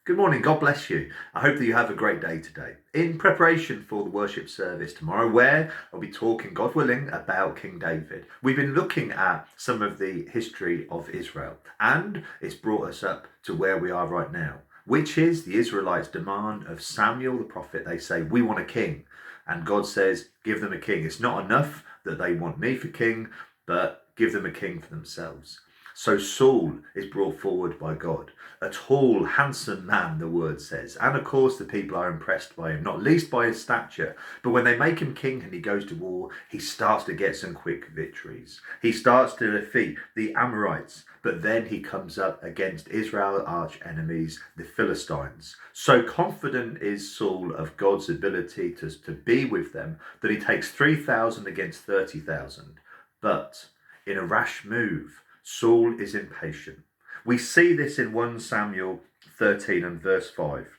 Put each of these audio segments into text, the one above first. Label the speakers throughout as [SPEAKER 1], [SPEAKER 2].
[SPEAKER 1] Good morning. God bless you. I hope that you have a great day today. In preparation for the worship service tomorrow, where I'll be talking, God willing, about King David, we've been looking at some of the history of Israel, and it's brought us up to where we are right now, which is the Israelites' demand of Samuel the prophet. They say, "We want a king." And God says, "Give them a king." It's not enough that they want me for king, but give them a king for themselves. So Saul is brought forward by God, a tall, handsome man, the word says. And of course, the people are impressed by him, not least by his stature. But when they make him king and he goes to war, he starts to get some quick victories. He starts to defeat the Amorites, but then he comes up against Israel's arch enemies, the Philistines. So confident is Saul of God's ability to be with them that he takes 3,000 against 30,000. But in a rash move, Saul is impatient. We see this in 1 Samuel 13 and verse 5.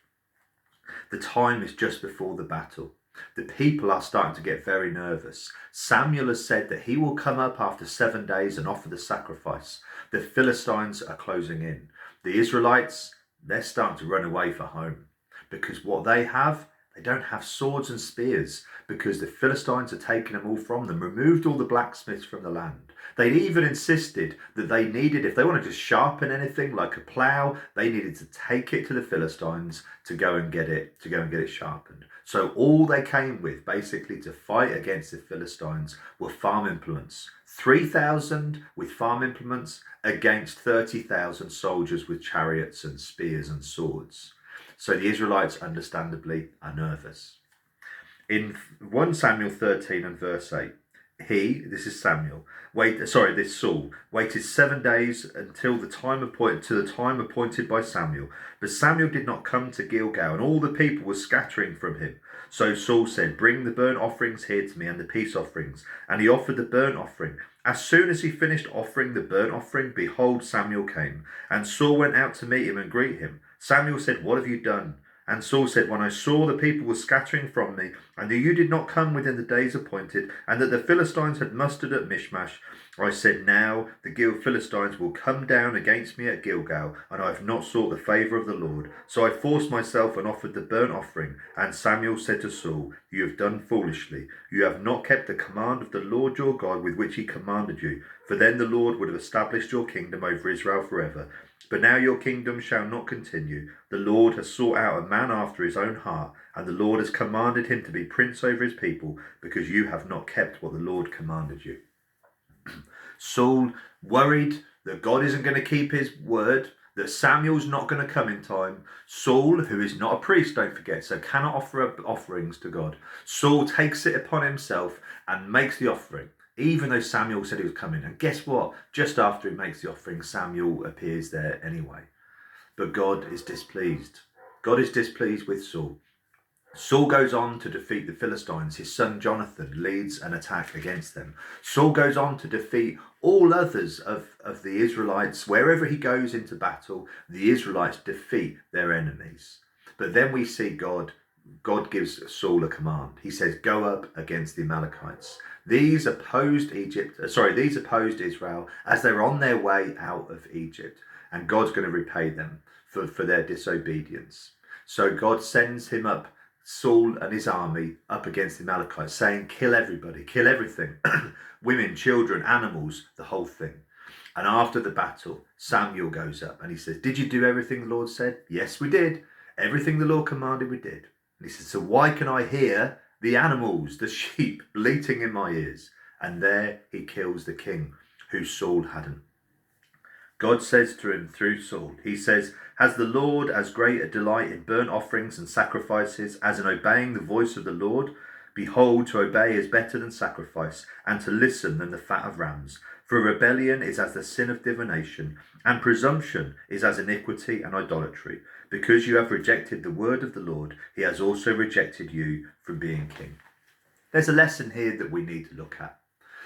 [SPEAKER 1] The time is just before the battle. The people are starting to get very nervous. Samuel has said that he will come up after 7 days and offer the sacrifice. The Philistines are closing in. The Israelites, they're starting to run away for home because what they have, they don't have swords and spears because the Philistines had taken them all from them, removed all the blacksmiths from the land. They even insisted that they needed, if they wanted to sharpen anything like a plough, they needed to take it to the Philistines to go and get it sharpened. So all they came with, basically to fight against the Philistines, were farm implements. 3,000 with farm implements against 30,000 soldiers with chariots and spears and swords. So the Israelites, understandably, are nervous. In 1 Samuel 13 and verse 8, this Saul, waited 7 days until the time appointed by Samuel. But Samuel did not come to Gilgal, and all the people were scattering from him. So Saul said, "Bring the burnt offerings here to me, and the peace offerings." And he offered the burnt offering. As soon as he finished offering the burnt offering, behold, Samuel came. And Saul went out to meet him and greet him. Samuel said, "What have you done?" And Saul said, "When I saw the people were scattering from me, and that you did not come within the days appointed, and that the Philistines had mustered at Michmash, I said, now the Philistines will come down against me at Gilgal, and I have not sought the favour of the Lord. So I forced myself and offered the burnt offering." And Samuel said to Saul, "You have done foolishly. You have not kept the command of the Lord your God with which he commanded you, for then the Lord would have established your kingdom over Israel forever. But now your kingdom shall not continue. The Lord has sought out a man after his own heart, and the Lord has commanded him to be prince over his people, because you have not kept what the Lord commanded you." Saul, worried that God isn't going to keep his word, that Samuel's not going to come in time. Saul, who is not a priest, don't forget, so cannot offer up offerings to God. Saul takes it upon himself and makes the offering, even though Samuel said he was coming. And guess what? Just after he makes the offering, Samuel appears there anyway. But God is displeased. God is displeased with Saul. Saul goes on to defeat the Philistines. His son Jonathan leads an attack against them. Saul goes on to defeat all others of the Israelites. Wherever he goes into battle, the Israelites defeat their enemies. But then we see God gives Saul a command. He says, "Go up against the Amalekites." These opposed Israel as they're on their way out of Egypt. And God's going to repay them for their disobedience. So God sends Saul and his army up against the Amalekites, saying, "Kill everybody, kill everything, women, children, animals, the whole thing." And after the battle, Samuel goes up and he says, "Did you do everything the Lord said?" "Yes, we did. Everything the Lord commanded, we did." And he says, "So why can I hear the animals, the sheep, bleating in my ears?" And there he kills the king, who Saul hadn't. God says to him through Saul, he says, "Has the Lord as great a delight in burnt offerings and sacrifices as in obeying the voice of the Lord? Behold, to obey is better than sacrifice, and to listen than the fat of rams. For rebellion is as the sin of divination, and presumption is as iniquity and idolatry. Because you have rejected the word of the Lord, he has also rejected you from being king." There's a lesson here that we need to look at.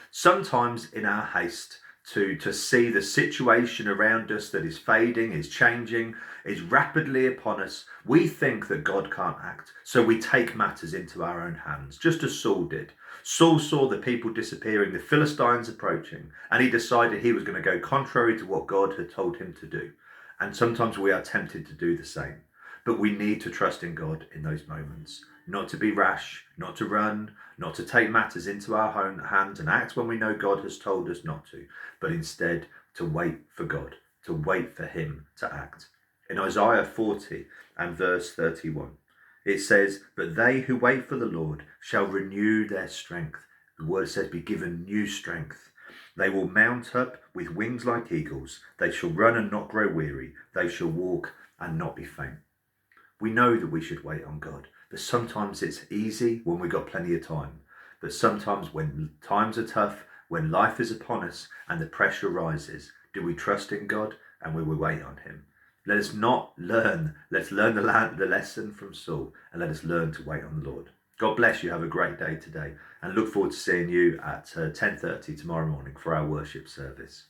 [SPEAKER 1] Sometimes in our haste to see the situation around us that is fading, is changing, is rapidly upon us, we think that God can't act. So we take matters into our own hands, just as Saul did. Saul saw the people disappearing, the Philistines approaching, and he decided he was going to go contrary to what God had told him to do. And sometimes we are tempted to do the same. But we need to trust in God in those moments, not to be rash, not to run, not to take matters into our own hands and act when we know God has told us not to, but instead to wait for God, to wait for him to act. In Isaiah 40 and verse 31, it says, "But they who wait for the Lord shall renew their strength." The word says, be given new strength. They will mount up with wings like eagles. They shall run and not grow weary. They shall walk and not be faint. We know that we should wait on God, but sometimes it's easy when we've got plenty of time. But sometimes when times are tough, when life is upon us and the pressure rises, do we trust in God and will we wait on him? Let's learn the lesson from Saul, and let us learn to wait on the Lord. God bless you. Have a great day today, and look forward to seeing you at 10:30 tomorrow morning for our worship service.